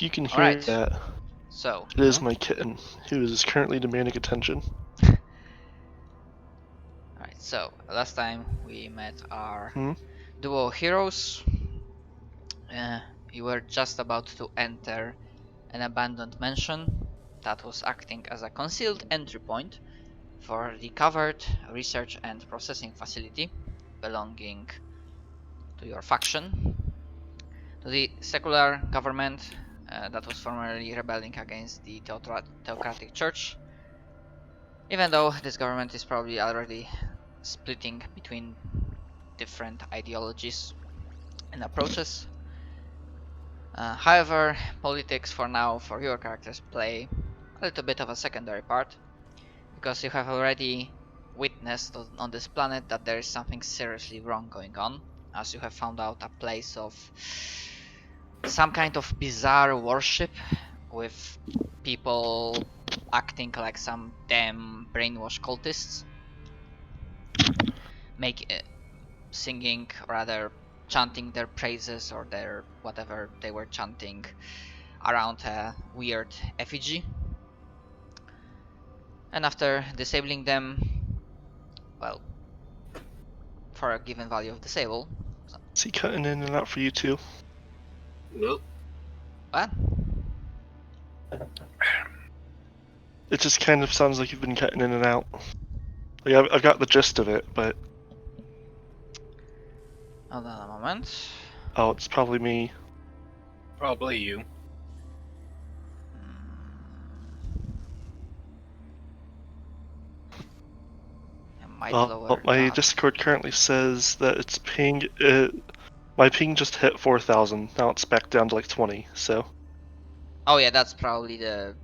you can hear Alright. that, So, it is my kitten, who is currently demanding attention. alright, so last time we met our Hmm? duo heroes. You were just about to enter an abandoned mansion that was acting as a concealed entry point for the covered research and processing facility belonging to your faction, to the secular government that was formerly rebelling against the Theocratic Church, even though this government is probably already splitting between different ideologies and approaches. However, politics for now for your characters play a little bit of a secondary part, because you have already witnessed on this planet that there is something seriously wrong going on, as you have found out a place of some kind of bizarre worship with people acting like some damn brainwashed cultists, singing, or rather chanting their praises or their whatever they were chanting around a weird effigy. And after disabling them, well, for a given value of disable. Is he cutting in and out for you too? Nope. What? It just kind of sounds like you've been cutting in and out. Like, I've got the gist of it, but... Hold on a moment. Oh, it's probably me. Probably you. My Discord currently says that it's ping... my ping just hit 4,000. Now it's back down to like 20, so... Oh yeah, that's probably the...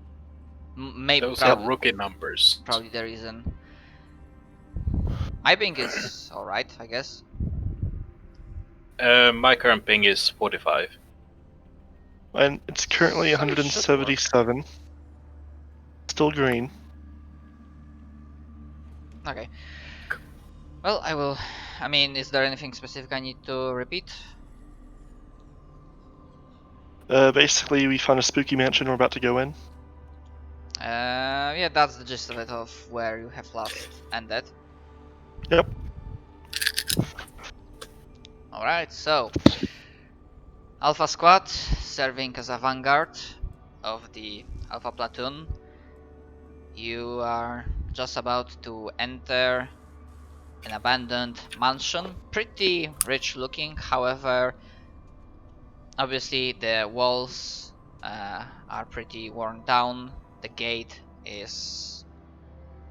Maybe Those are rookie numbers. Probably the reason. My ping is alright, I guess. My current ping is 45. And it's currently So 177. Still green. Okay. Well, I mean, is there anything specific I need to repeat? Basically, we found a spooky mansion we're about to go in. Yeah, that's the gist of it, of where you have last ended. Yep. Alright, so Alpha Squad serving as a vanguard of the Alpha Platoon. You are just about to enter an abandoned mansion, pretty rich looking. However, obviously the walls are pretty worn down. The gate is,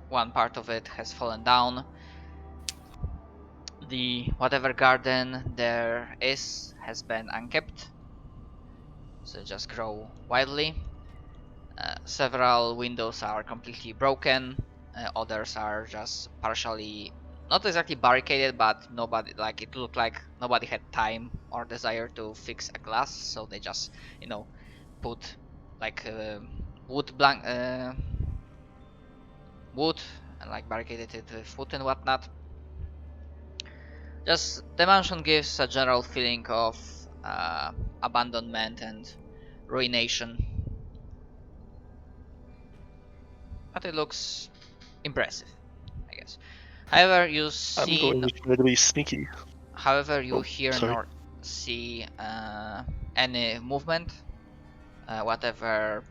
one part of it has fallen down. The whatever garden there is has been unkept, so just grow wildly. Several windows are completely broken, others are just partially, not exactly barricaded, but nobody, like, it looked like nobody had time or desire to fix a glass, so they just, put like wood and like barricaded it with wood and whatnot. Just the mansion gives a general feeling of abandonment and ruination, but it looks impressive, I guess. However, you see. I'm going to try to be sneaky. However, you hear sorry. nor see any movement, whatever.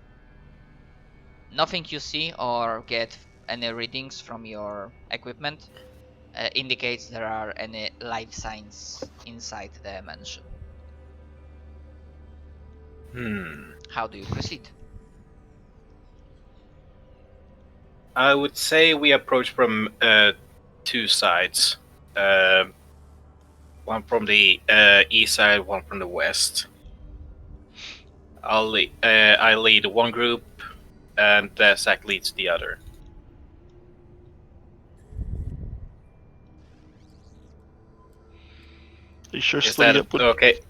Nothing you see or get any readings from your equipment indicates there are any life signs inside the mansion. How do you proceed? I would say we approach from two sides. One from the east side, one from the west. I lead one group, and Zach leads the other. Are you sure Is splitting that up would... okay?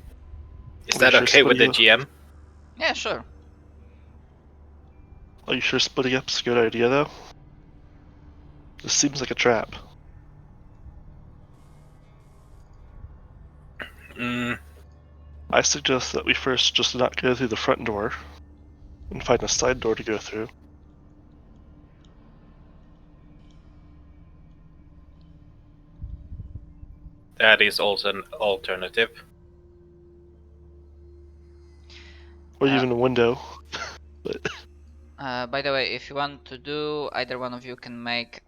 Is that okay with the GM? Yeah, sure. Are you sure splitting up's a good idea, though? This seems like a trap. I suggest that we first just not go through the front door and find a side door to go through. That is also an alternative. Or even a window. But By the way, if you want to do, either one of you can make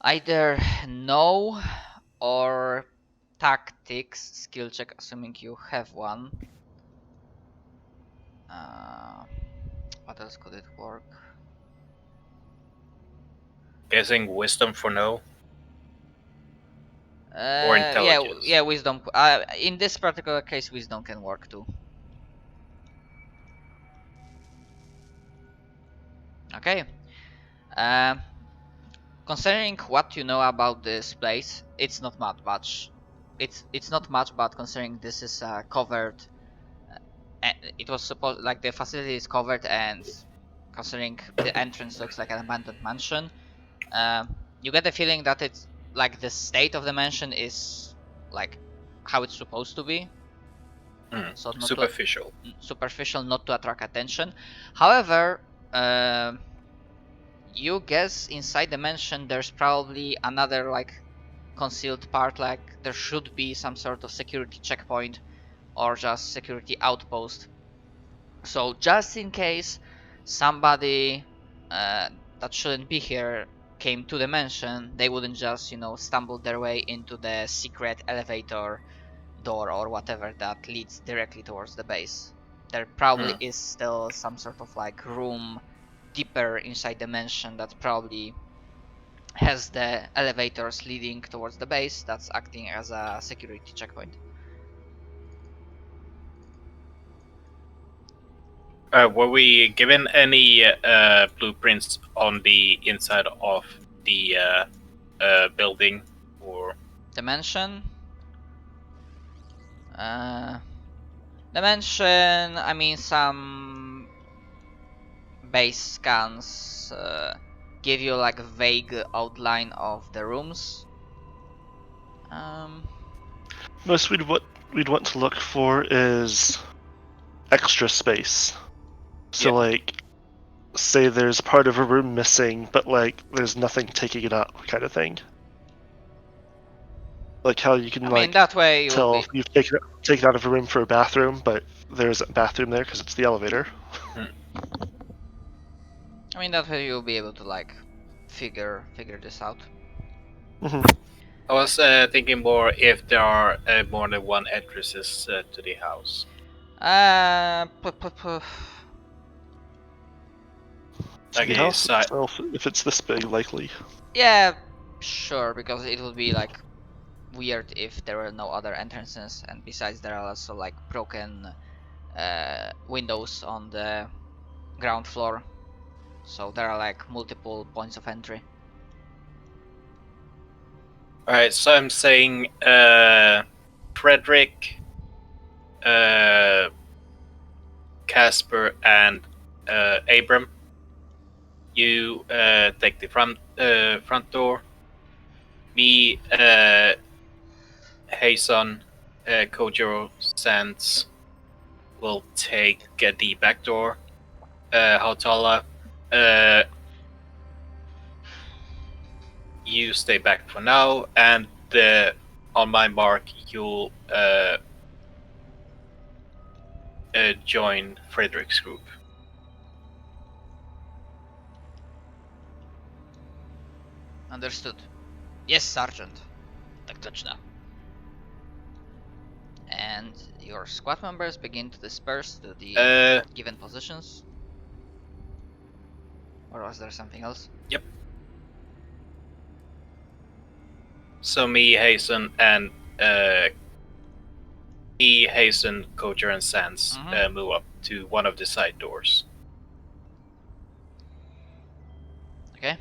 either know or tactics skill check, assuming you have one. What else could it work? Guessing wisdom for no. Yeah, intelligence. yeah, wisdom. In this particular case, wisdom can work too. Okay. Considering what you know about this place, it's not much. It's not much, but considering this is covered, it was supposed like the facility is covered, and considering the entrance looks like an abandoned mansion, you get the feeling that it's like the state of the mansion is like how it's supposed to be. So not Superficial. Superficial, not to attract attention. However, you guess inside the mansion there's probably another like concealed part, like there should be some sort of security checkpoint or just security outpost. So just in case somebody that shouldn't be here came to the mansion, they wouldn't just, stumble their way into the secret elevator door or whatever that leads directly towards the base. There probably is still some sort of like room deeper inside the mansion that probably has the elevators leading towards the base that's acting as a security checkpoint. Were we given any blueprints on the inside of the building, or The mansion? The mansion, I mean, some base scans give you like a vague outline of the rooms. most we'd want to look for is extra space. So like, say there's part of a room missing, but like there's nothing taking it up, kind of thing. Like how you can that way tell you've taken out of a room for a bathroom, but there's a bathroom there because it's the elevator. I mean, that way you'll be able to like figure this out. I was thinking more if there are more than one entrances to the house. To the house itself, if it's this big, likely. Yeah, sure, because it would be like weird if there were no other entrances, and besides there are also like broken windows on the ground floor, so there are like multiple points of entry. Alright, so I'm saying Frederick, Casper, and Abram, you take the front door. Me, Hason, Kojiro, Sands will take the back door. Hautala, you stay back for now, and on my mark, you'll join Frederick's group. Understood. Yes, Sergeant. Tak точно. And your squad members begin to disperse to the given positions? Or was there something else? Yep. So me, Hasten, and Kocher, and Sands move up to one of the side doors. Okay.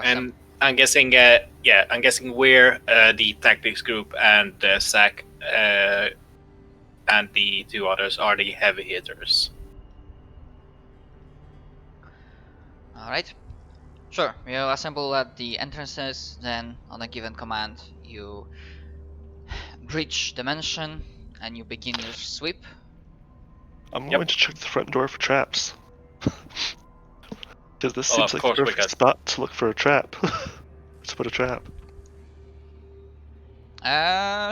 And I'm guessing, I'm guessing we're the tactics group, and Zach and the two others are the heavy hitters. Alright. Sure, you assemble at the entrances, then on a given command you reach the mansion and you begin your sweep. I'm Yep. going to check the front door for traps. Because this Oh, seems of like course the we perfect got- spot to look for a trap. To put a trap.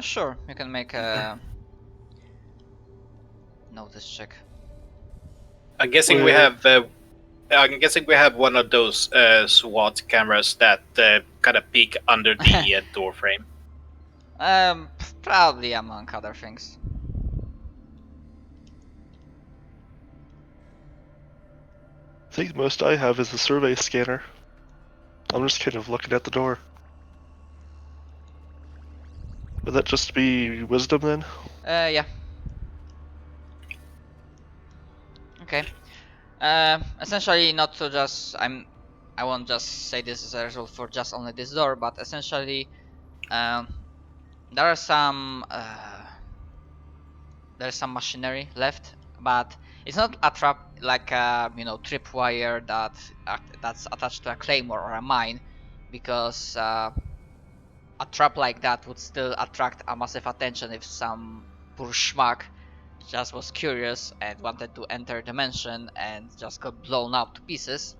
Sure, you can make a notice check. I'm guessing we Where- have. I'm guessing we have one of those SWAT cameras that kind of peek under the door frame. Probably among other things. I think most I have is a survey scanner. I'm just kind of looking at the door. Would that just be wisdom then? Yeah. Okay. Essentially, not to just I won't just say this is a result for just only this door, but essentially, there are some there's some machinery left, but it's not a trap like a tripwire that's attached to a claymore or a mine, because a trap like that would still attract a massive attention if some poor schmuck just was curious and wanted to enter the mansion and just got blown up to pieces.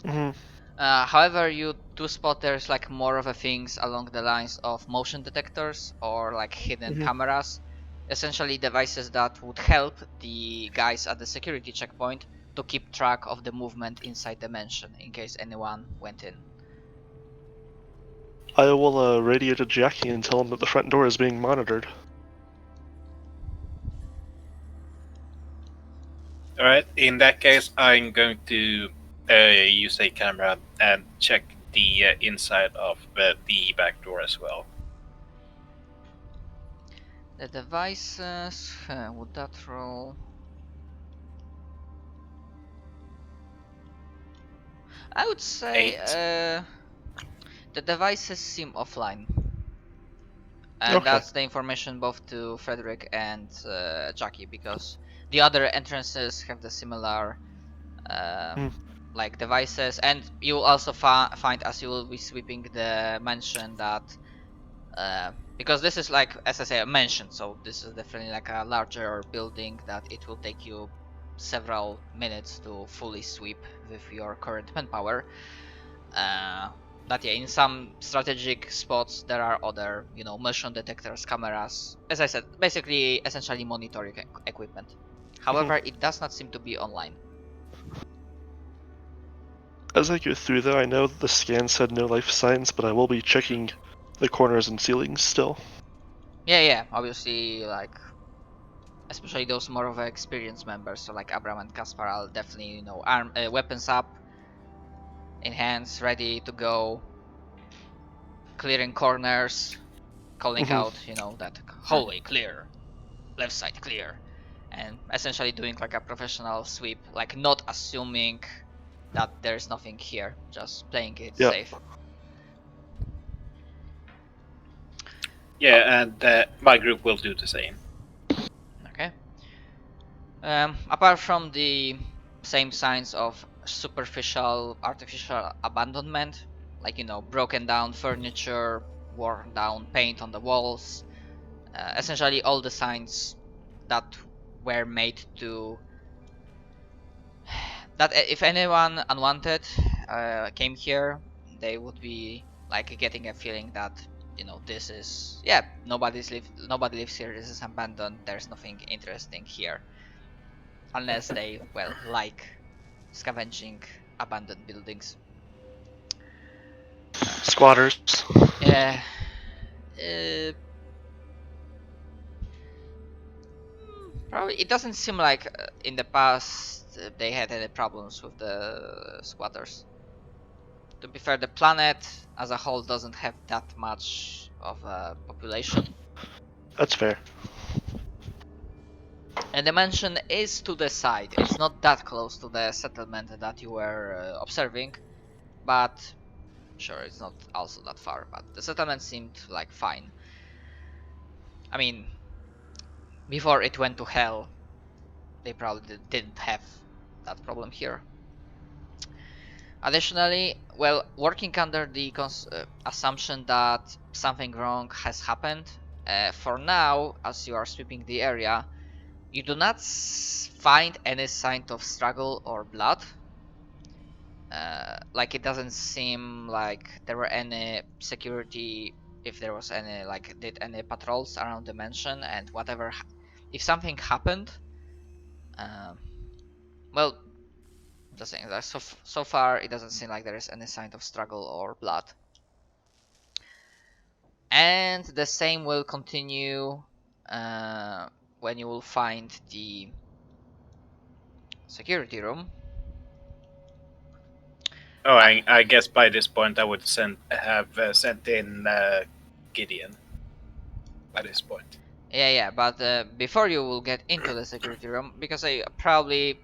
Mm-hmm. However, you do spot there's like more of a things along the lines of motion detectors or like hidden cameras, essentially devices that would help the guys at the security checkpoint to keep track of the movement inside the mansion in case anyone went in. I will radio to Jackie and tell him that the front door is being monitored. All right. In that case, I'm going to use a camera and check the inside of the back door as well. The devices, would that roll? I would say 8. the devices seem offline. And Okay. that's the information both to Frederick and Jackie, because the other entrances have the similar like devices, and you will also find as you will be sweeping the mansion that because this is like, as I say, a mansion, so this is definitely like a larger building that it will take you several minutes to fully sweep with your current manpower. That yeah, in some strategic spots there are other, motion detectors, cameras, as I said, basically essentially monitoring equipment. However, it does not seem to be online. As I go through though, I know that the scan said no life signs, but I will be checking the corners and ceilings still. Yeah, obviously, like, especially those more of experienced members, so like Abram and Kaspar, I'll definitely, weapons up, in hands, ready to go, clearing corners, calling out, that hallway clear, left side clear, and essentially doing like a professional sweep, like not assuming that there's nothing here, just playing it safe. Yeah, and my group will do the same. Okay. Apart from the same signs of superficial artificial abandonment, like broken down furniture, worn down paint on the walls, essentially all the signs that were made to that if anyone unwanted came here, they would be like getting a feeling that this is nobody lives here, this is abandoned, there's nothing interesting here, unless they like scavenging abandoned buildings. Squatters. Yeah. Probably it doesn't seem like in the past they had any problems with the squatters. To be fair, the planet as a whole doesn't have that much of a population. That's fair. And the mansion is to the side. It's not that close to the settlement that you were observing, but sure, it's not also that far. But the settlement seemed like fine. I mean, before it went to hell, they probably didn't have that problem here. Additionally, working under the assumption that something wrong has happened, For now, as you are sweeping the area, you do not find any sign of struggle or blood. Like, it doesn't seem like there were any security, if there was any, like, did any patrols around the mansion, and whatever, if something happened, well, just saying that so far it doesn't seem like there is any sign of struggle or blood. And the same will continue when you will find the security room. Oh, I guess by this point I would have sent in Gideon. By this point. Yeah, but before you will get into the security room, because I probably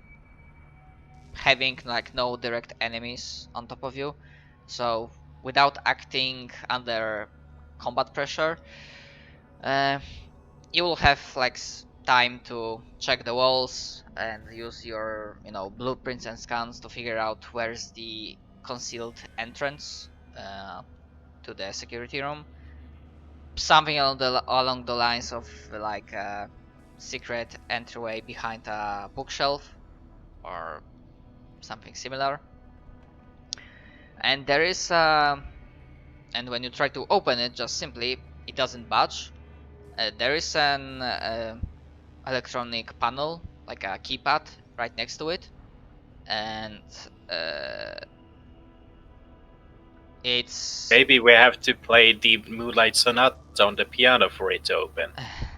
having like no direct enemies on top of you, so without acting under combat pressure, you will have like time to check the walls and use your blueprints and scans to figure out where's the concealed entrance to the security room. Something along the lines of like a secret entryway behind a bookshelf or something similar. And there is and when you try to open it, just simply it doesn't budge. There is an electronic panel, like a keypad, right next to it, and it's Maybe we have to play the Moonlight Sonata on the piano for it to open.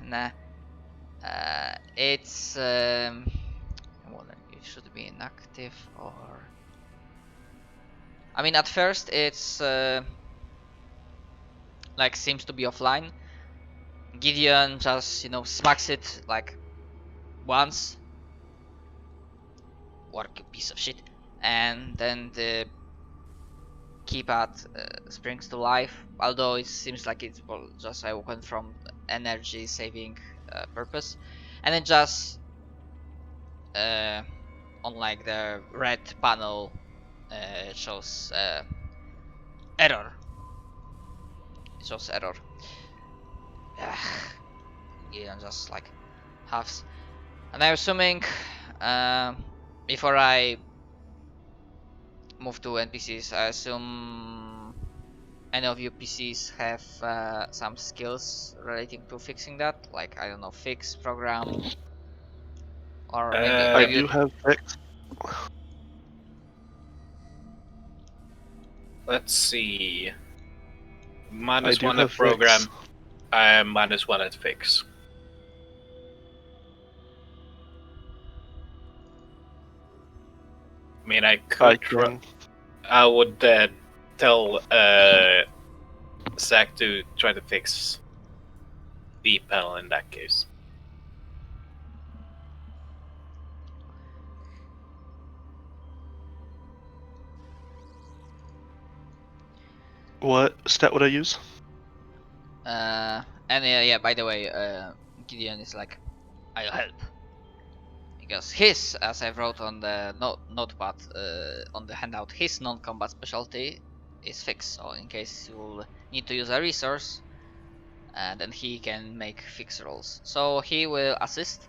nah. It's well, it should be inactive, or I mean, at first it's like seems to be offline. Gideon just smacks it like once. Work, you piece of shit. And then the keypad springs to life, although it seems like it's just awoken from energy saving purpose. And it just on like the red panel it shows error. It shows error. Yeah, just like halves. And I'm assuming before I move to NPCs, I assume any of you PCs have some skills relating to fixing that, like I don't know, fix, program, or maybe I do have fix. Let's see. I Minus do one have at program. fix. I am minus one at fix. I mean, I could. I would tell Zach to try to fix the panel in that case. What stat would I use? And yeah, by the way, Gideon is like, I'll help. Because his, as I wrote on the notepad on the handout, his non-combat specialty is fix. So in case you will need to use a resource, then he can make fix rolls. So he will assist.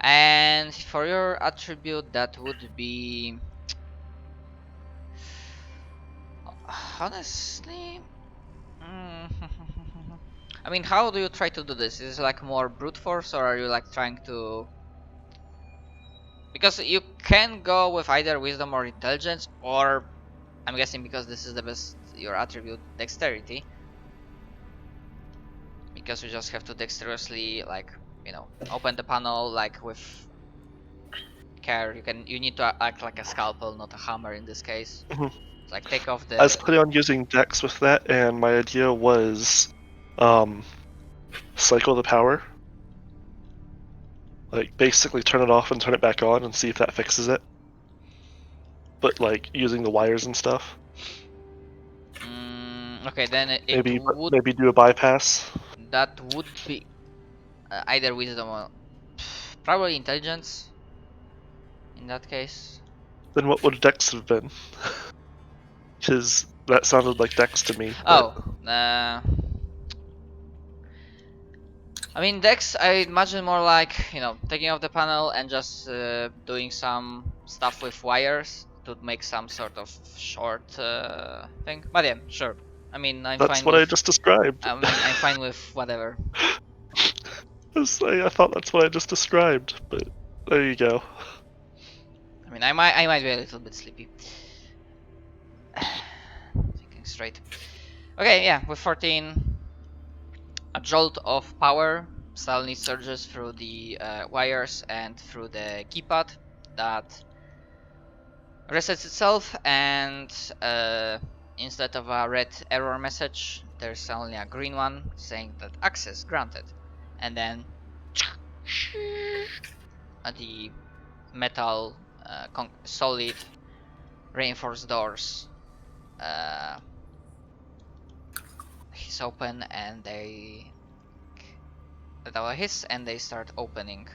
And for your attribute, that would be honestly. I mean, how do you try to do this? Is it like more brute force, or are you like trying to? Because you can go with either wisdom or intelligence, or I'm guessing because this is the best your attribute, dexterity. Because you just have to dexterously like open the panel like with care. You need to act like a scalpel, not a hammer in this case. Like take off the. I was planning on using Dex with that, and my idea was cycle the power. Like basically turn it off and turn it back on and see if that fixes it. But like using the wires and stuff. Okay, then it would maybe do a bypass. That would be either wisdom or probably intelligence. In that case. Then what would Dex have been? Because that sounded like Dex to me. Oh, I mean, Dex, I imagine more like, you know, taking off the panel and just doing some stuff with wires to make some sort of short thing. But yeah, sure. I mean, I'm That's fine what with. I just described. I mean, I'm fine with whatever. I thought that's what I just described, but there you go. I mean, I might be a little bit sleepy. Thinking straight. Okay, yeah, with 14, a jolt of power suddenly surges through the wires and through the keypad that resets itself, and instead of a red error message, there's only a green one saying that access granted, and then the metal solid reinforced doors hiss open, and they hiss and they start opening,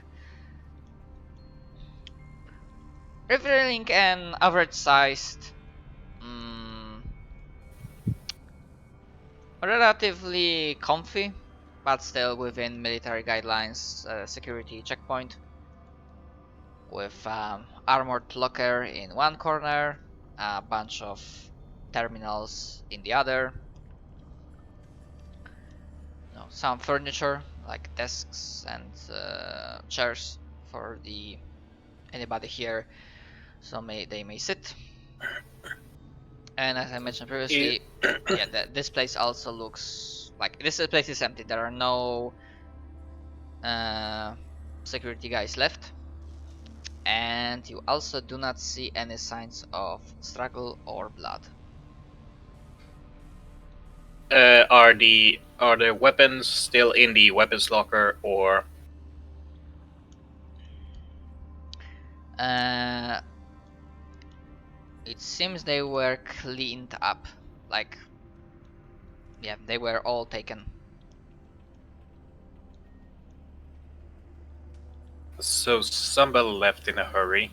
revealing an average-sized, relatively comfy, but still within military guidelines, security checkpoint with armored locker in one corner, a bunch of terminals in the other, some furniture like desks and chairs for anybody here, so they may sit. And as I mentioned previously, yeah, this place also looks like this place is empty. There are no security guys left, and you also do not see any signs of struggle or blood. Are the weapons still in the weapons locker, or It seems they were cleaned up. Like, yeah, they were all taken. so somebody left in a hurry?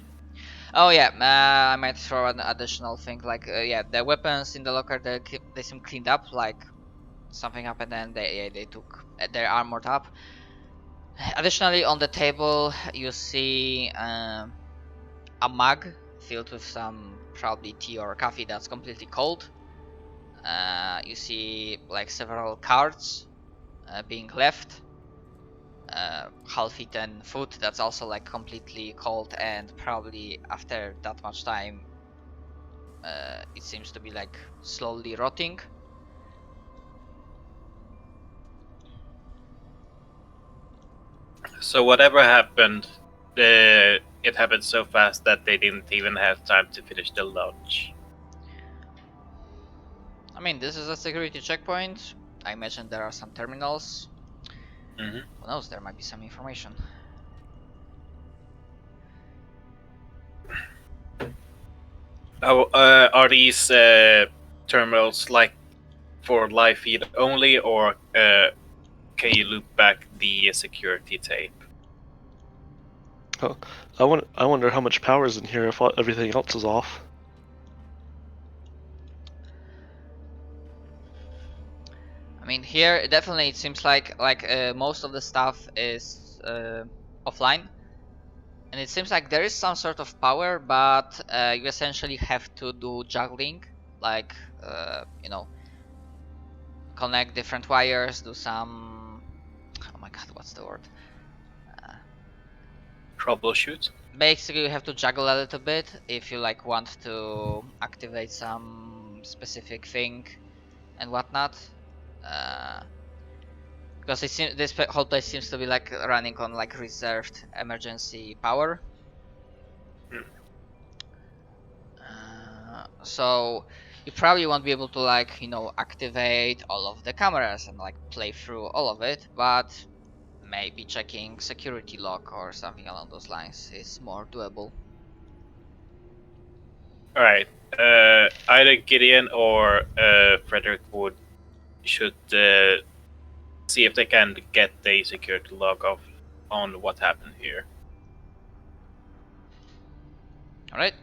Oh yeah, I might throw an additional thing. Like, yeah, the weapons in the locker they seem cleaned up. Like, something happened and they took their armored up. Additionally, on the table you see a mug filled with some probably tea or coffee that's completely cold. You see like several cards being left. Half-eaten food that's also like completely cold, and probably after that much time it seems to be like slowly rotting. So whatever happened, it happened so fast that they didn't even have time to finish the lunch. I mean, this is a security checkpoint. I imagine there are some terminals. Mm-hmm. Who knows, there might be some information. Oh, are these terminals like for live feed only, or can you loop back the security tape? Oh, I wonder how much power is in here if everything else is off. I mean, here definitely it seems like most of the stuff is offline, and it seems like there is some sort of power, but you essentially have to do juggling, like connect different wires, do some, oh my god, what's the word? Troubleshoot. Basically, you have to juggle a little bit if you like want to activate some specific thing and whatnot. Because this whole place seems to be like running on like reserved emergency power. So you probably won't be able to like activate all of the cameras and like play through all of it, but maybe checking security log or something along those lines is more doable. All right. Either Gideon or Frederick should see if they can get the security log off on what happened here. All right.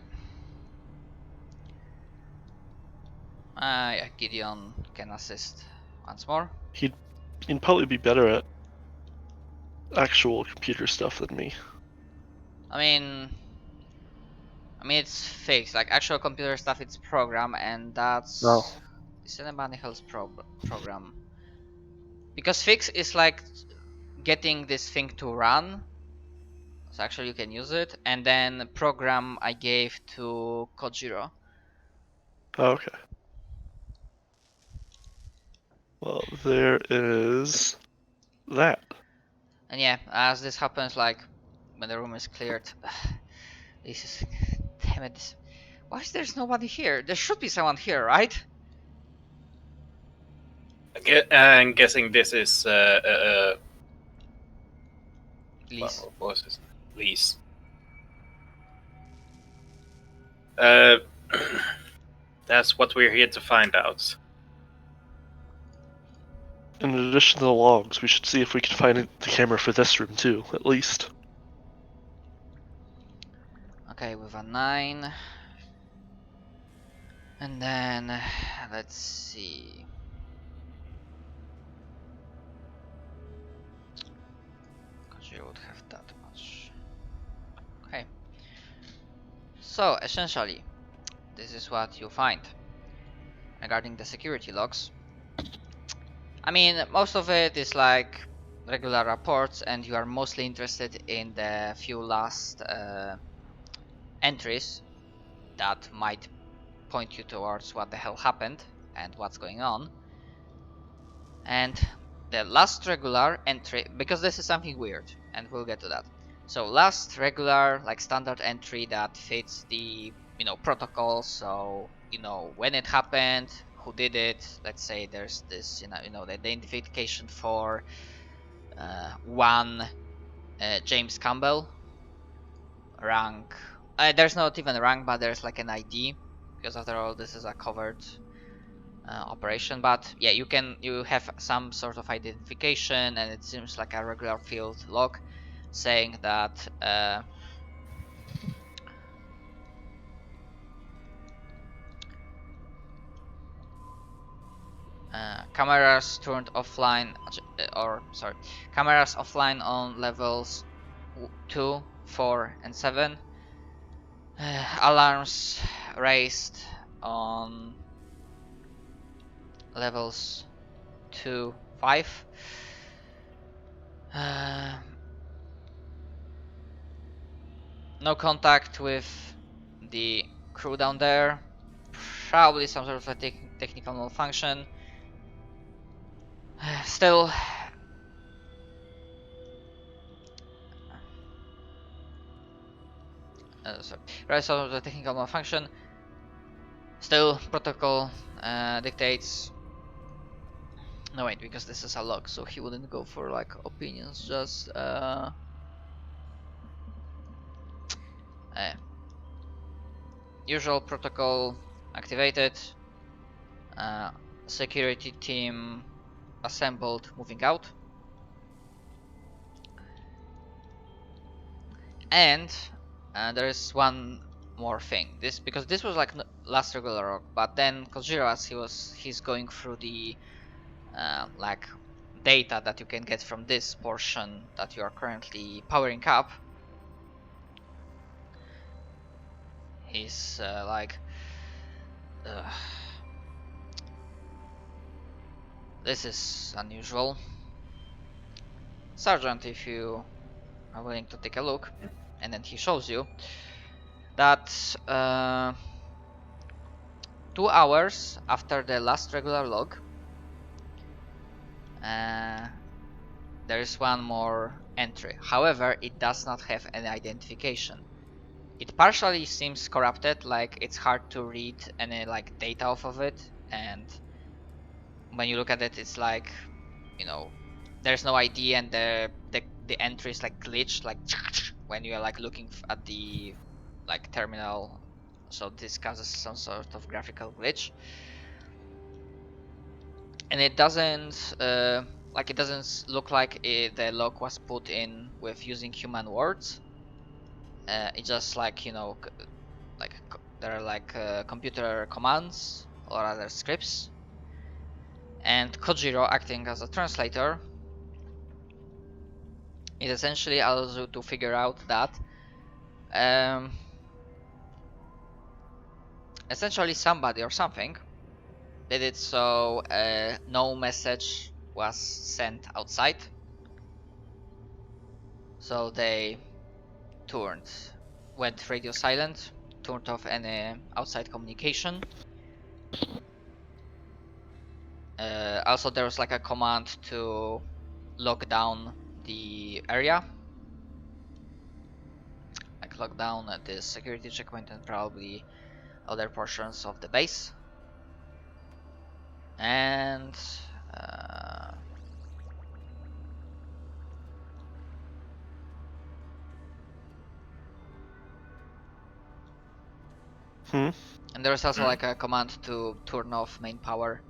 Yeah, Gideon can assist once more. He'd probably be better at actual computer stuff than me. I mean, it's fixed. Like actual computer stuff, it's program, and that's No. the Cinemani Hell's program. Because fix is like getting this thing to run. So actually, you can use it, and then program I gave to Kojiro. Oh, okay. Well, there is that. And yeah, as this happens, like when the room is cleared, this is damn it. Why is there's nobody here? There should be someone here, right? I'm guessing this is Please. what was his Lease. That's what we're here to find out. In addition to the logs, we should see if we can find the camera for this room too, at least. Okay, with a 9. And then let's see. Because you would have that much. Okay. So essentially, this is what you find regarding the security logs. I mean, most of it is like regular reports, and you are mostly interested in the few last entries that might point you towards what the hell happened and what's going on. And the last regular entry, because this is something weird, and we'll get to that. So last regular, like standard entry that fits the protocol. So when it happened, who did it. Let's say there's this the identification for one James Campbell, rank. There's not even a rank, but there's like an ID, because after all this is a covered operation. But yeah, you have some sort of identification, and it seems like a regular field log saying that cameras turned offline, cameras offline on levels 2, 4, and 7. Alarms raised on levels 2, 5. No contact with the crew down there. Probably some sort of a technical malfunction. Still, sorry, some of the technical malfunction. Still, protocol dictates. No wait, because this is a log, so he wouldn't go for like opinions. Just usual protocol activated. Security team assembled, moving out. And there is one more thing. Because this was like last regular log, but then Kojiro, as he's going through the like data that you can get from this portion that you are currently powering up, he's like, this is unusual. Sergeant, if you are willing to take a look. And then he shows you that 2 hours after the last regular log, there is one more entry. However, it does not have any identification. It partially seems corrupted, like it's hard to read any like data off of it, and when you look at it, it's like, there's no ID, and the entry is like glitched, like when you are like looking at the like terminal. So this causes some sort of graphical glitch, and it doesn't it doesn't look like the log was put in with using human words. It's just like there are like computer commands or other scripts, and Kojiro, acting as a translator, It essentially allows you to figure out that essentially somebody or something did it so no message was sent outside. So they went radio silent, turned off any outside communication. Also, there was like a command to lock down the area, like lock down the security checkpoint and probably other portions of the base. And Hmm. and there was also like a command to turn off main power.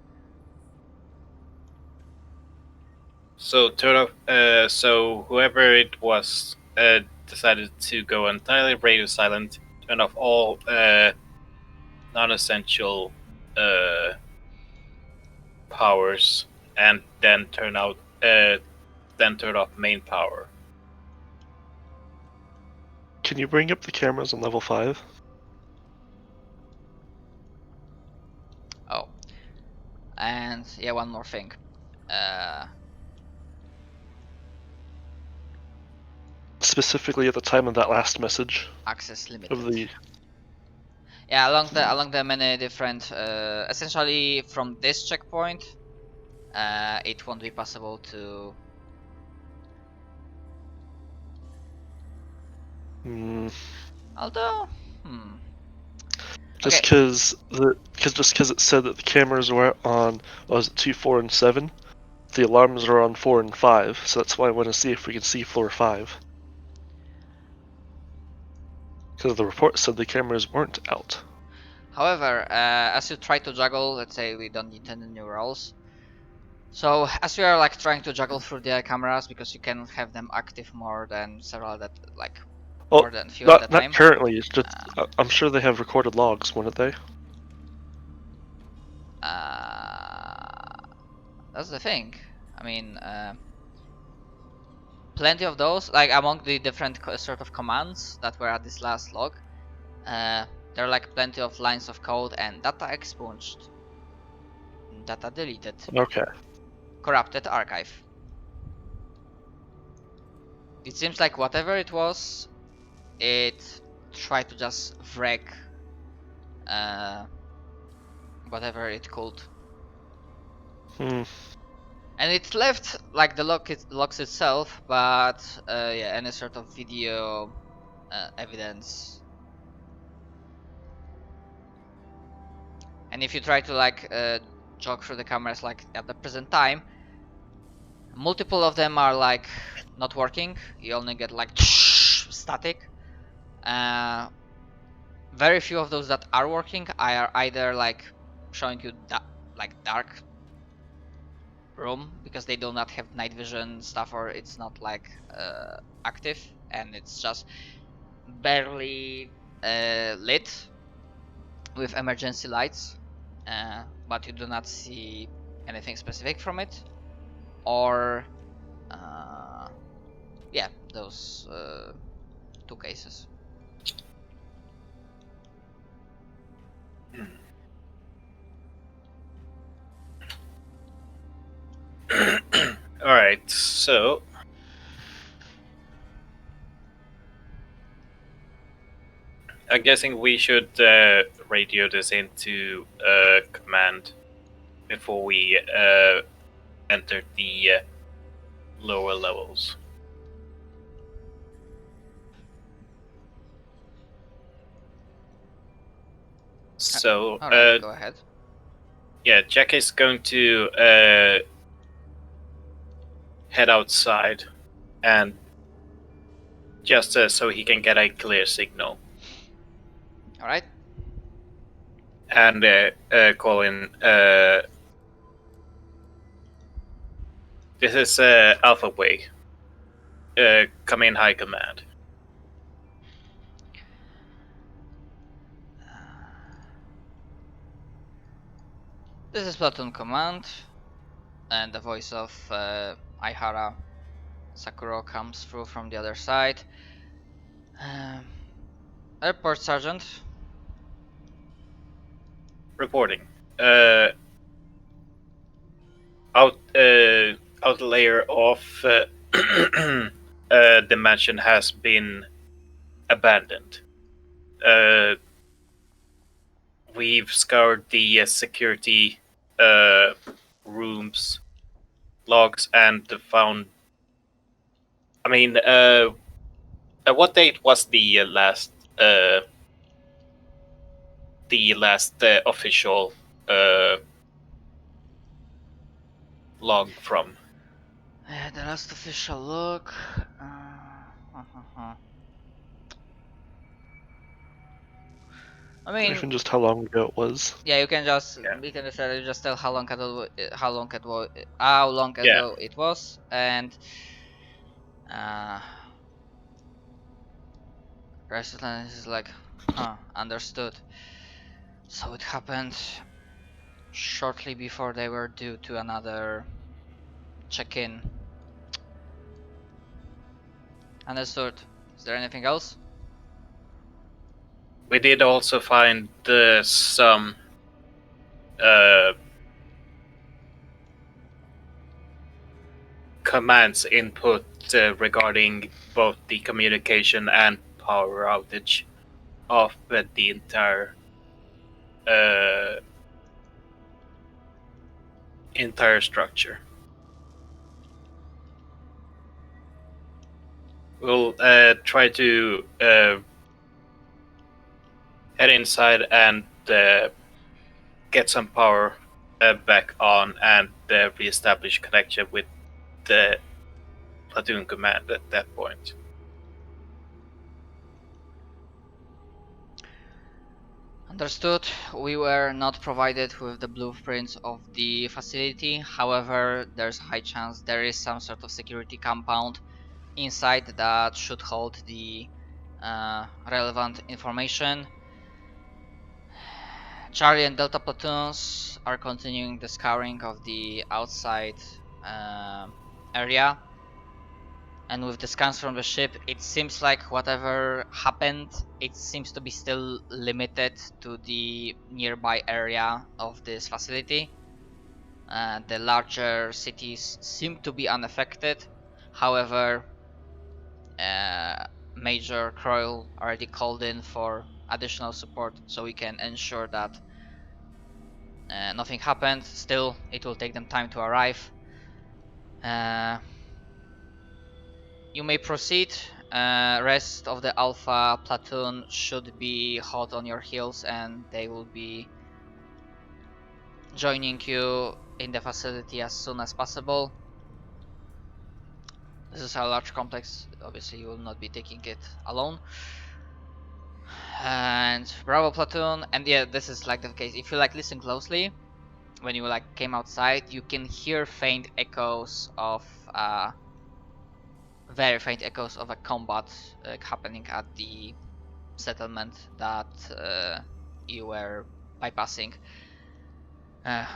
So turn off. So whoever it was decided to go entirely radio silent, turn off all non-essential powers, and then turn off main power. Can you bring up the cameras on level 5? Oh, and yeah, one more thing. Specifically at the time of that last message Access limited. of the. Yeah, along the many different. Essentially, from this checkpoint, it won't be possible to. Although, Just Okay. because it said that the cameras were on, was it 2, 4, and 7? The alarms are on 4 and 5, so that's why I want to see if we can see floor 5. Because the report said the cameras weren't out. However, as you try to juggle, let's say we don't need any new rolls. So as you are like trying to juggle through the cameras, because you can have them active more than several that like Well, more than few at a time. not currently. It's just I'm sure they have recorded logs, wouldn't they? That's the thing. I mean, plenty of those. Like among the different sort of commands that were at this last log, there are like plenty of lines of code and data expunged, data deleted, Okay. corrupted archive. It seems like whatever it was, it tried to just wreck whatever it could. And it left like the logs itself, but yeah, any sort of video evidence. And if you try to like jog through the cameras like at the present time, multiple of them are like not working. You only get like static. Very few of those that are working are either like showing you like dark room because they do not have night vision stuff, or it's not like active and it's just barely lit with emergency lights, but you do not see anything specific from it, or yeah, those two cases. Alright, so I'm guessing we should radio this into command before we enter the lower levels. So, Alright, go ahead. Yeah, Jack is going to head outside and just so he can get a clear signal. Alright. And call in. This is Alpha Way. Come in, High Command. This is Platoon Command, and the voice of Aihara Sakuro comes through from the other side. Airport Sergeant. Reporting. Outer layer of the mansion has been abandoned. We've scoured the security rooms, logs, and found. I mean, what date was the last official log from? The last official look. I mean, Even just how long ago it was. yeah, you can just tell how long ago it was, and Resident is like, understood. So it happened shortly before they were due to another check-in. Understood. Is there anything else? We did also find some commands input regarding both the communication and power outage of the entire structure. We'll try to head inside and get some power back on and reestablish connection with the platoon command at that point. Understood. We were not provided with the blueprints of the facility. However, there's a high chance there is some sort of security compound inside that should hold the relevant information. Charlie and Delta platoons are continuing the scouring of the outside area. And with the scans from the ship, it seems like whatever happened, it seems to be still limited to the nearby area of this facility. The larger cities seem to be unaffected. However, Major Croyle already called in for additional support so we can ensure that nothing happened. Still, it will take them time to arrive. You may proceed. Rest of the Alpha platoon should be hot on your heels and they will be joining you in the facility as soon as possible. This is a large complex, obviously you will not be taking it alone. And Bravo platoon, and yeah, this is like the case. If you listen closely, when you came outside, you can hear faint echoes of very faint echoes of a combat happening at the settlement that you were bypassing.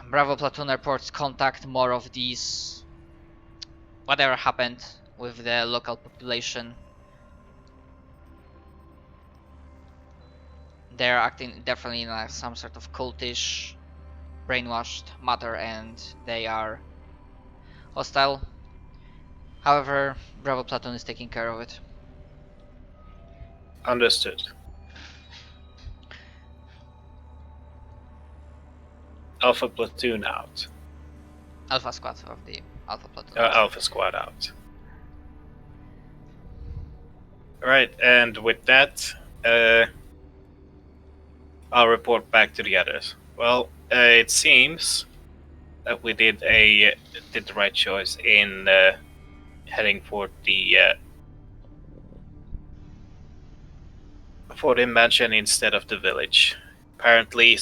Bravo platoon reports contact more of these. Whatever happened with the local population, they're acting definitely like some sort of cultish, brainwashed matter, and they are hostile. However, Bravo platoon is taking care of it. Understood. Alpha platoon out. Alpha squad of the Alpha platoon. Alpha squad out. Alright, and with that, I'll report back to the others. Well, it seems that we did the right choice in heading for the mansion instead of the village. Apparently,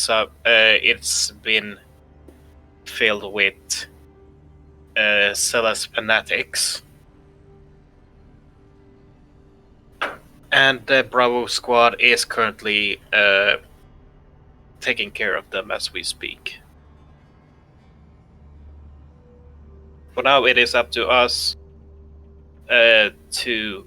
it's been filled with Celas fanatics, and the Bravo squad is currently taking care of them as we speak. For now, it is up to us to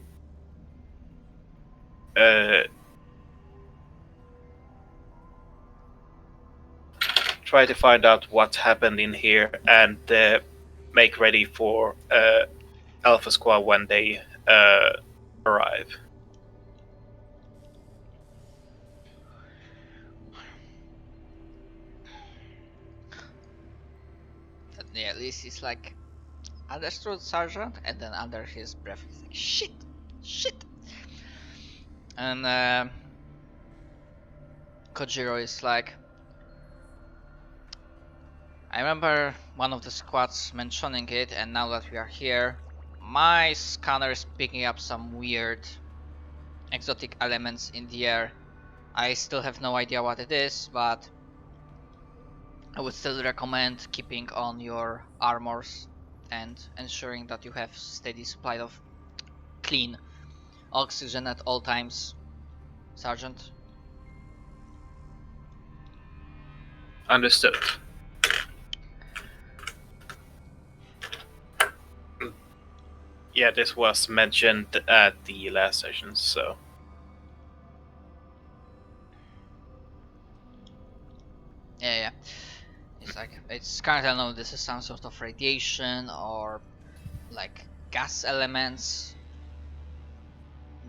try to find out what happened in here and make ready for Alpha Squad when they arrive. Yeah, at least he's like, understood, Sergeant, and then under his breath he's like, shit. And Kojiro is like, I remember one of the squads mentioning it, and now that we are here, my scanner is picking up some weird exotic elements in the air. I still have no idea what it is, but I would still recommend keeping on your armors and ensuring that you have steady supply of clean oxygen at all times, Sergeant. Understood. Yeah, this was mentioned at the last session, so. Yeah. It's like, it's kind of know this is some sort of radiation or like gas elements.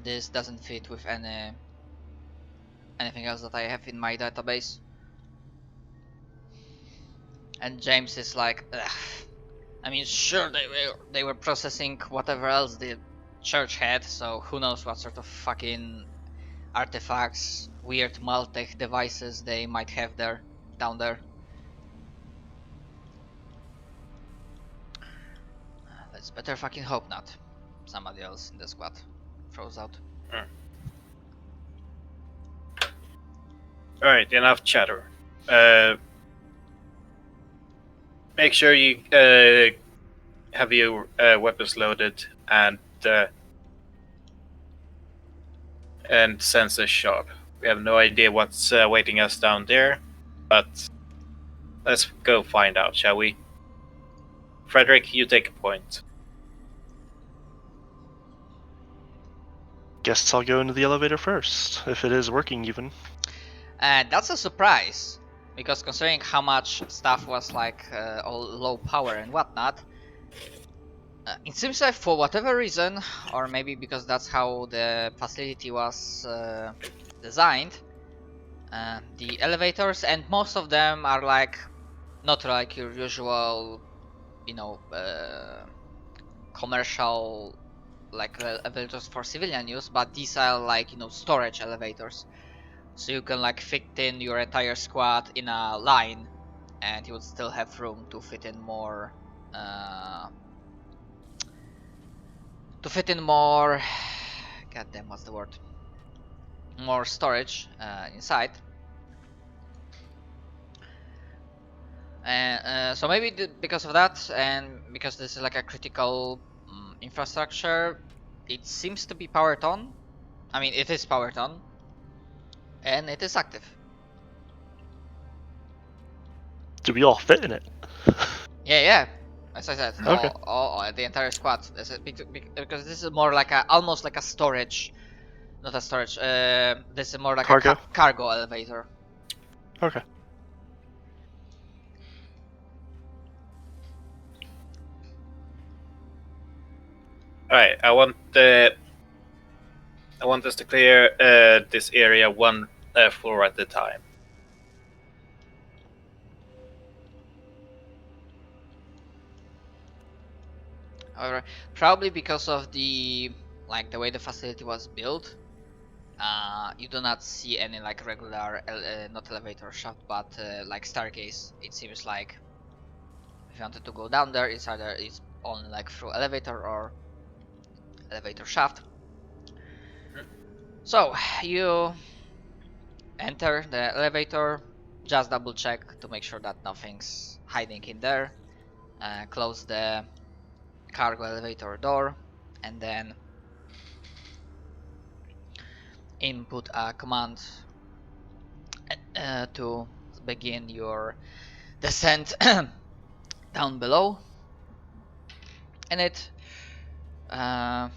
This doesn't fit with anything else that I have in my database. And James is like, ugh. I mean, sure, they were processing whatever else the church had, so who knows what sort of fucking artifacts, weird Maltech devices they might have down there. Let's better fucking hope not. Somebody else in the squad throws out. Alright, enough chatter. Make sure you have your weapons loaded and sensors sharp. We have no idea what's waiting us down there, but let's go find out, shall we? Frederick, you take a point. Guess I'll go into the elevator first, if it is working even. And that's a surprise, because considering how much stuff was like all low power and whatnot, it seems like for whatever reason, or maybe because that's how the facility was designed, the elevators, and most of them are like not like your usual, you know, commercial like elevators for civilian use, but these are like, you know, storage elevators. So you can like fit in your entire squad in a line, and you would still have room to fit in more. Goddamn, what's the word? More storage inside. And so maybe because of that, and because this is like a critical infrastructure, it seems to be powered on. I mean, it is powered on, and it is active. Do we all fit in it? Yeah. As I said, Okay. all the entire squad. Because this is more like almost like a storage, not a storage. This is more like Cargo? a cargo elevator. Okay. Alright, I want us to clear this area one floor at a time. Alright, probably because of the way the facility was built. You do not see any like regular, not elevator shaft, but like staircase. It seems like if you wanted to go down there, it's only like through elevator or elevator shaft. So you enter the elevator, just double check to make sure that nothing's hiding in there. Close the cargo elevator door, and then input a command to begin your descent down below. And it And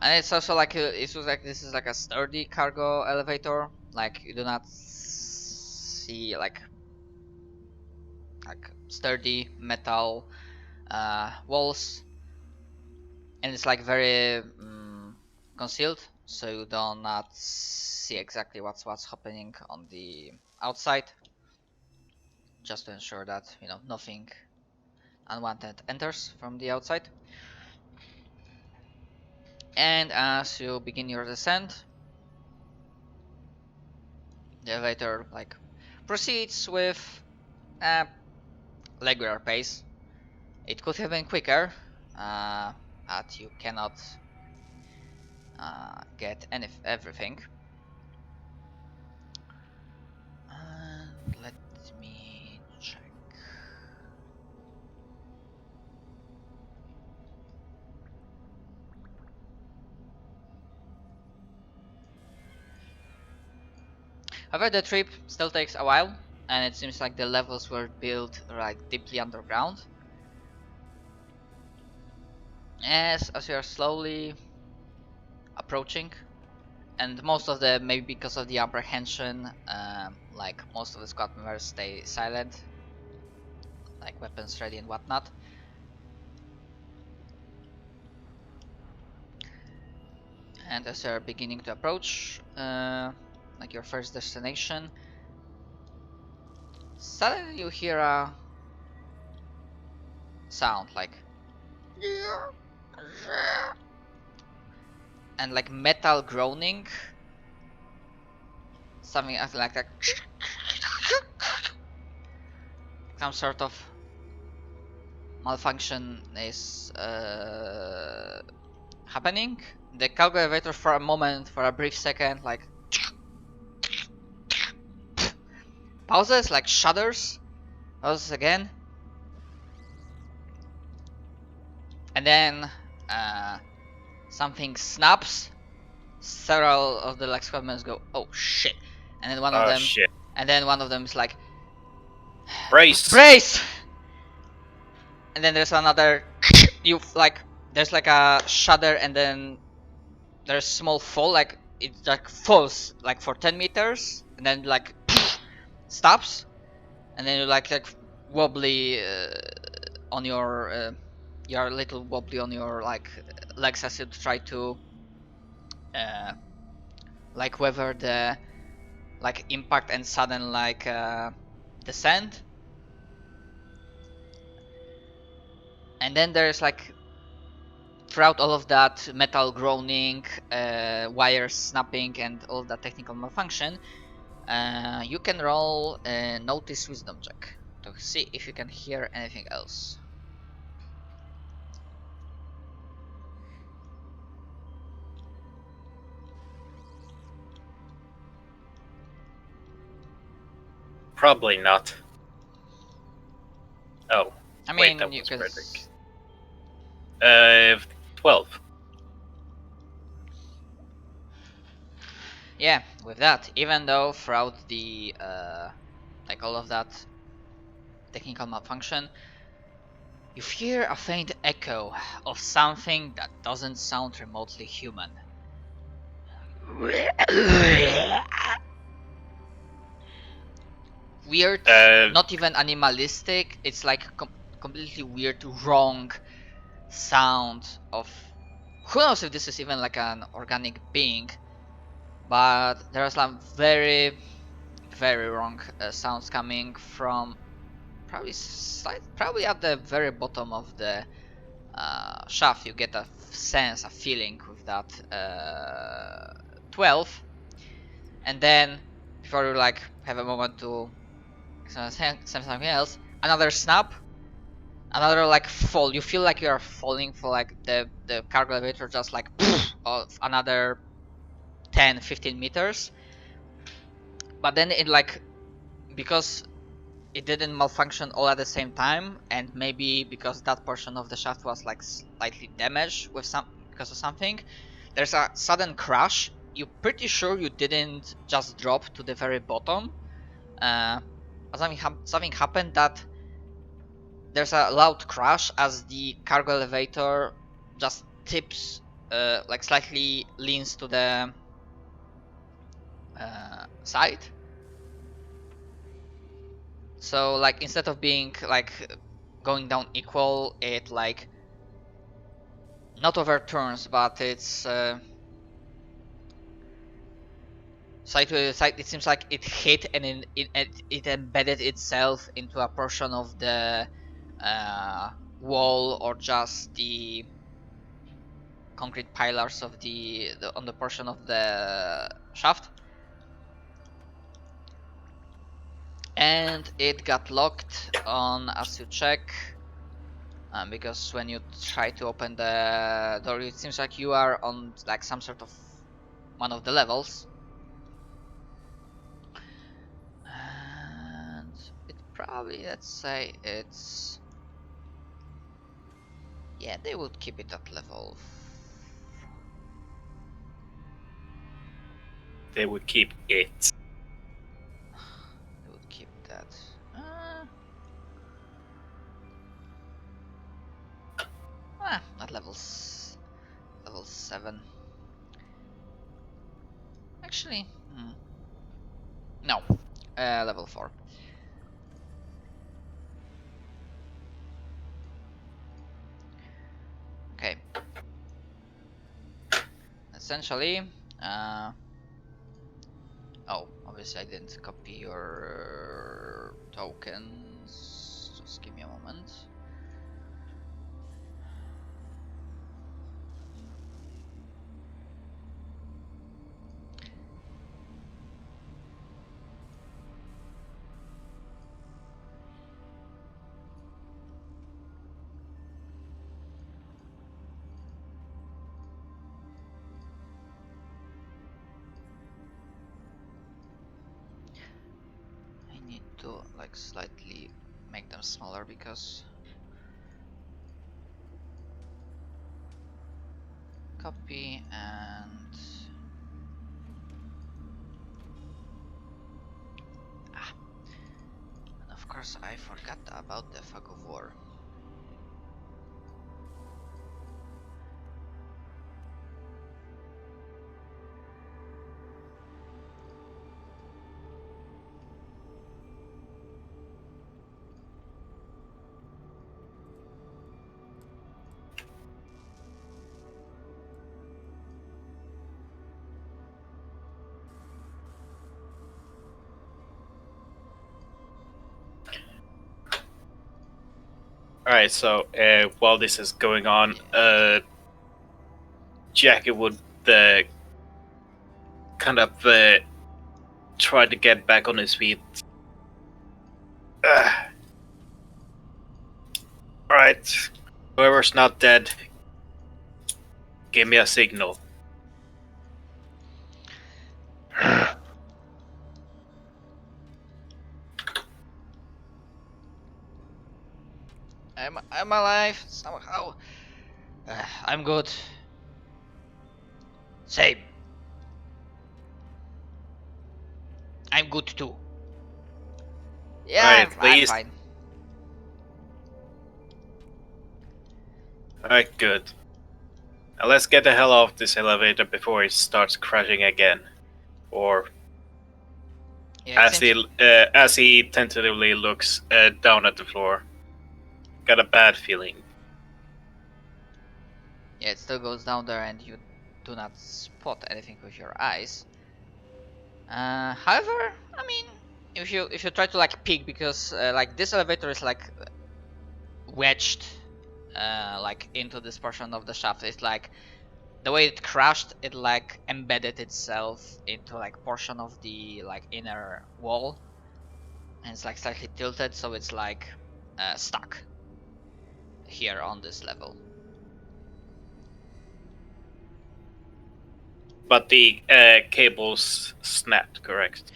it's also like this is like a sturdy cargo elevator. Like you do not see like sturdy metal walls, and it's like very concealed, so you do not see exactly what's happening on the outside. Just to ensure that nothing unwanted enters from the outside. And as you begin your descent, the elevator proceeds with a regular pace. It could have been quicker, but you cannot get everything. Let me check. However, the trip still takes a while, and it seems like the levels were built deeply underground. As you are slowly approaching, and most of the, maybe because of the apprehension, most of the squad members stay silent, like weapons ready and whatnot. And as you're beginning to approach your first destination, suddenly you hear a sound and metal groaning, something like that. Some sort of malfunction is happening. The cargo elevator for a moment, for a brief second, pauses, shudders, pauses again, and then something snaps. Several of the squad members go, "Oh shit!" And then one of them, shit. And then one of them is like, Brace! And then there's another, there's a shudder, and then there's a small fall, it falls for 10 meters, and then stops, and then you wobbly on your you're a little wobbly on your legs as you try to weather the impact and sudden descent. And then there's throughout all of that metal groaning, wires snapping, and all that technical malfunction, you can roll a notice wisdom check to see if you can hear anything else. Probably not. Oh. I mean, that you was could. Frederick. 12. Yeah, with that, even though throughout the all of that technical malfunction, you hear a faint echo of something that doesn't sound remotely human. Weird, not even animalistic. It's completely weird, wrong sound of, who knows if this is even an organic being, but there are some very, very wrong sounds coming from probably at the very bottom of the shaft. You get a sense, a feeling with that 12, and then before you have a moment to say something else, another snap, another fall. You feel like you are falling for the cargo elevator just of another 10-15 meters, but then it because it didn't malfunction all at the same time, and maybe because that portion of the shaft was slightly damaged with because of something, there's a sudden crash. You're pretty sure you didn't just drop to the very bottom, something happened that there's a loud crash as the cargo elevator just tips, like slightly leans to the side. So like instead of being like going down equal, it like not overturns, but it's side to side. It seems like it hit and it embedded itself into a portion of the wall or just the concrete pillars of on the portion of the shaft, and it got locked on as you check. Because when you try to open the door, it seems like you are on like some sort of one of the levels, and it probably, let's say it's, yeah, they would keep it at level. They would keep it. They would keep that. At level 7. Actually, no, level 4. Okay. Essentially, oh, obviously I didn't copy your tokens. Just give me a moment. To like slightly make them smaller because copy and of course I forgot about the fog of war. Alright, so while this is going on, Jackie would kind of try to get back on his feet. Alright, whoever's not dead, give me a signal. I'm alive somehow. I'm good. Same. I'm good too. Yeah, Alright, I'm please. fine. Alright, good. Now let's get the hell off this elevator before it starts crashing again. Or Yeah, as he tentatively looks down at the floor. Got a bad feeling. yeah, it still goes down there and you do not spot anything with your eyes. However, I mean, if you try to like peek, because like this elevator is like wedged like into this portion of the shaft. It's like the way it crashed, it like embedded itself into like portion of the like inner wall, and it's like slightly tilted, so it's like stuck here on this level. But the cables snapped, correct?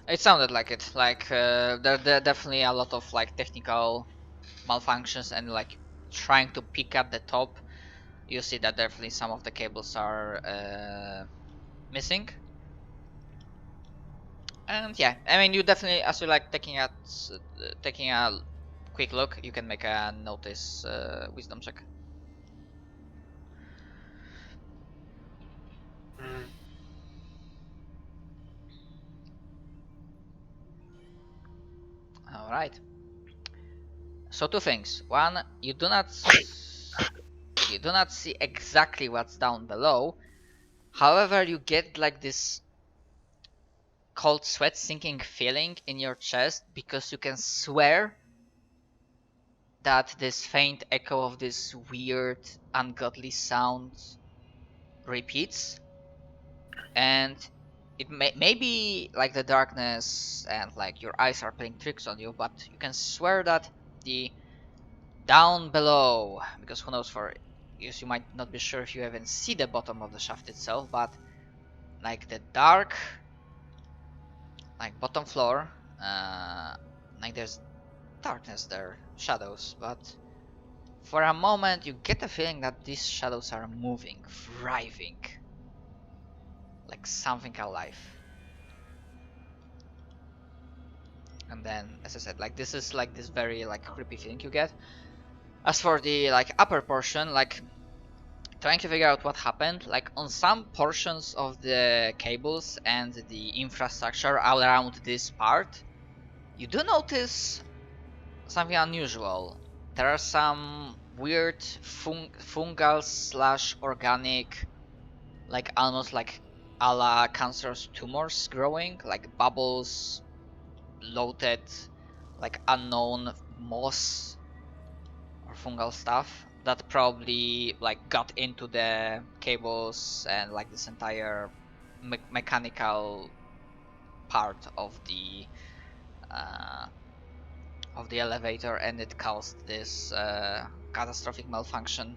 It sounded like it. Like there are definitely a lot of like technical malfunctions, and like trying to pick up the top, you see that definitely some of the cables are missing. And yeah, I mean, you definitely, as you like taking a quick look, you can make a notice wisdom check. All right. So two things. One, you do not see exactly what's down below. However, you get like this cold sweat sinking feeling in your chest because you can swear that this faint echo of this weird, ungodly sound repeats, and it may be like the darkness and like your eyes are playing tricks on you, but you can swear that the down below, because who knows, for you might not be sure if you even see the bottom of the shaft itself, but like the dark, like bottom floor, like there's darkness there, shadows, but for a moment you get the feeling that these shadows are moving, writhing, like something alive. And then, as I said, like this is like this very like creepy feeling you get. As for the like upper portion, like trying to figure out what happened, like on some portions of the cables and the infrastructure all around this part, you do notice something unusual. There are some weird fungal slash organic, like almost like a la cancerous tumors growing, like bubbles, loaded, like unknown moss or fungal stuff that probably like got into the cables and like this entire mechanical part of the elevator, and it caused this catastrophic malfunction.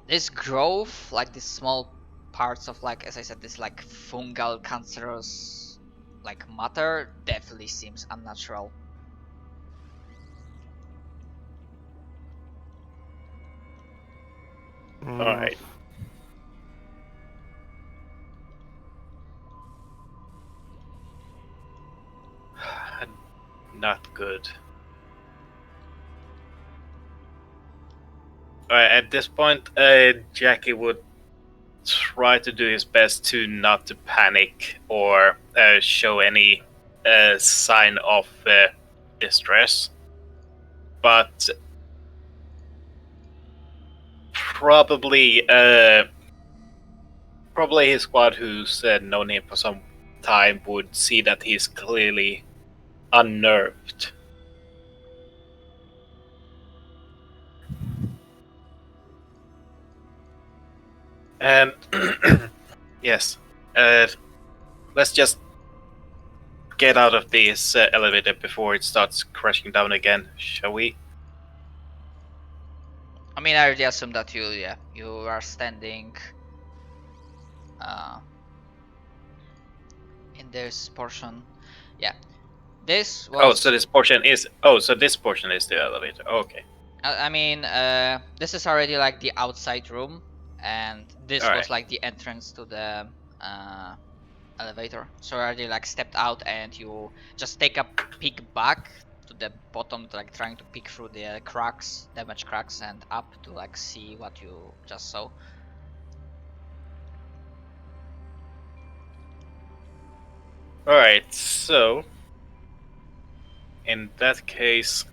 This growth, like these small parts of, like as I said, this like fungal cancerous like matter, definitely seems unnatural. Alright. Not good. Alright, at this point, Jackie would try to do his best to not to panic or show any sign of distress. But probably his squad, who's known him for some time, would see that he's clearly unnerved. And yes, let's just get out of this elevator before it starts crashing down again, shall we? I mean, I already assumed that you are standing in this portion. Yeah, this was. So this portion is the elevator. Okay. I mean, this is already like the outside room, and this was like the entrance to the elevator. So you already like stepped out, and you just take a peek back to the bottom, like trying to peek through the cracks, damaged cracks, and up to like see what you just saw. Alright, so in that case,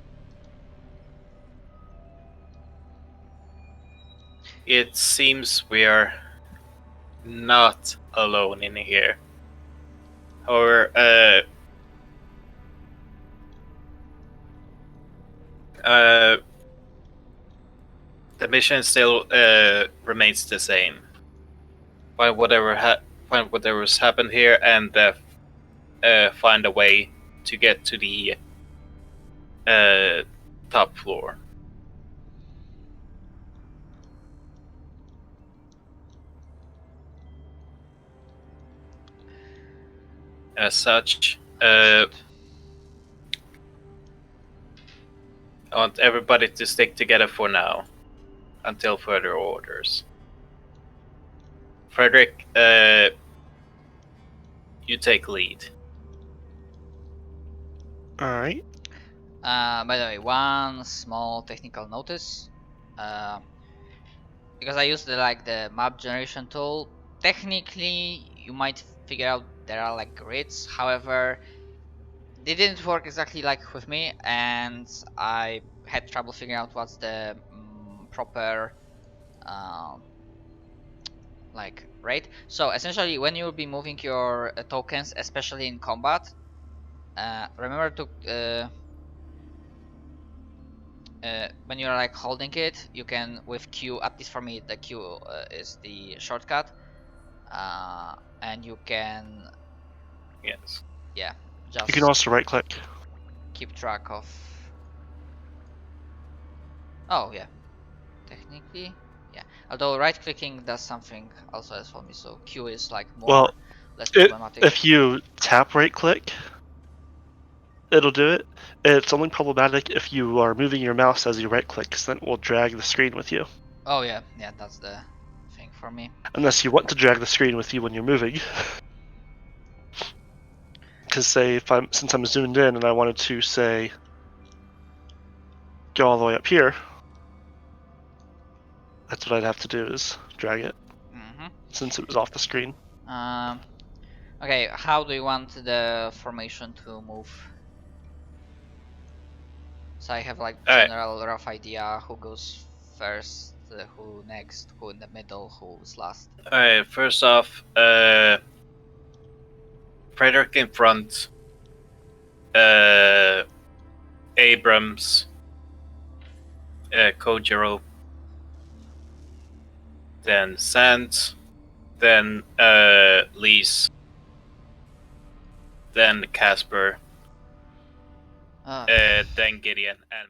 it seems we're not alone in here. Or the mission still remains the same. Find whatever's happened here and find a way to get to the top floor. As such, I want everybody to stick together for now, until further orders. Frederick, you take lead. Alright. By the way, one small technical notice. Because I used the map generation tool, technically you might figure out there are like grids. However, they didn't work exactly like with me, and I had trouble figuring out what's the proper rate. So essentially, when you'll be moving your tokens, especially in combat, remember to when you're like holding it, you can with Q. At least for me, the Q is the shortcut, and you can Yes. just You can also right click. keep track of. Oh yeah, technically, yeah. Although right clicking does something also else for me, so Q is like Well, less problematic. If you tap right click, it'll do it. It's only problematic if you are moving your mouse as you right click, because then it will drag the screen with you. Oh yeah, that's the thing for me. Unless you want to drag the screen with you when you're moving. Because say since I'm zoomed in and I wanted to say go all the way up here, that's what I'd have to do is drag it, since it was off the screen. Okay, how do you want the formation to move? So I have like general rough idea who goes first, who next, who in the middle, who's last. Alright, first off, Frederick in front, Abrams, Kojiro, then Sant, then Lise, then Casper, then Gideon, and